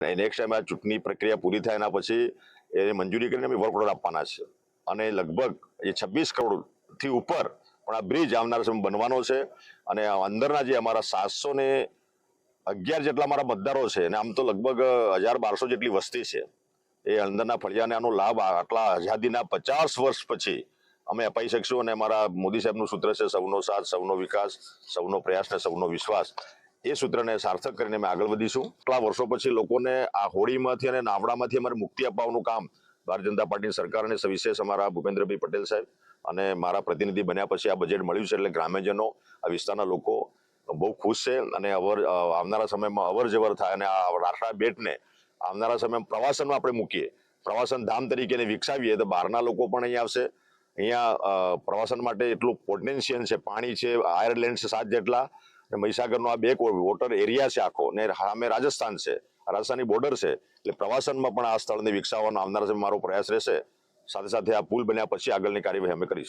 Next time આ ચૂંટણી પ્રક્રિયા પૂરી થાય એના પછી એ મંજૂરી કરીને અમે વર્ક ઓર્ડર આપવાના છે અને લગભગ એ 26 કરોડથી ઉપર પણ આ બ્રિજ આવનાર સમય બનવાનો છે અને અંદરના જે અમારા 711 જેટલા અમારા મતદારો છે અને આમ તો લગભગ 1200 જેટલી વસ્તી છે એ અંદરના ફળિયાને આનો લાભ આટલા આઝાદીના 50 વર્ષ પછી અમે અપાઈ શકશું અને અમારા મોદી સાહેબનું સૂત્ર છે સૌનો સાથ સૌનો વિકાસ સૌનો પ્રયાસ ને સૌનો વિશ્વાસ એ સૂત્રને સાર્થક કરીને અમે આગળ વધીશું। કેટલા વર્ષો પછી લોકોને આ હોળીમાંથી અને નાવડામાંથી અમારે મુક્તિ અપાવવાનું કામ ભારતીય જનતા પાર્ટીની સરકાર અને સવિશેષ અમારા ભૂપેન્દ્રભાઈ પટેલ સાહેબ અને મારા પ્રતિનિધિ બન્યા પછી આ બજેટ મળ્યું છે એટલે ગ્રામ્યજનો આ વિસ્તારના લોકો બહુ ખુશ છે અને આવનારા સમયમાં અવર જવર થાય અને આ રાઠડા બેટને આવનારા સમયમાં પ્રવાસનમાં આપણે મૂકીએ, પ્રવાસન ધામ તરીકે વિકસાવીએ તો બહારના લોકો પણ અહીંયા આવશે। અહીંયા પ્રવાસન માટે એટલું પોટેન્શિયલ છે, પાણી છે, આયર્લેન્ડ છે 7 જેટલા, મહીસાગરનો આ 2 વોટર એરિયા છે આખો ને સામે રાજસ્થાન છે, રાજસ્થાનની બોર્ડર છે એટલે પ્રવાસનમાં પણ આ સ્થળને વિકસાવવાનો આવનારા સમયમાં મારો પ્રયાસ રહેશે। સાથે સાથે આ પુલ બન્યા પછી આગળની કાર્યવાહી અમે કરીશું।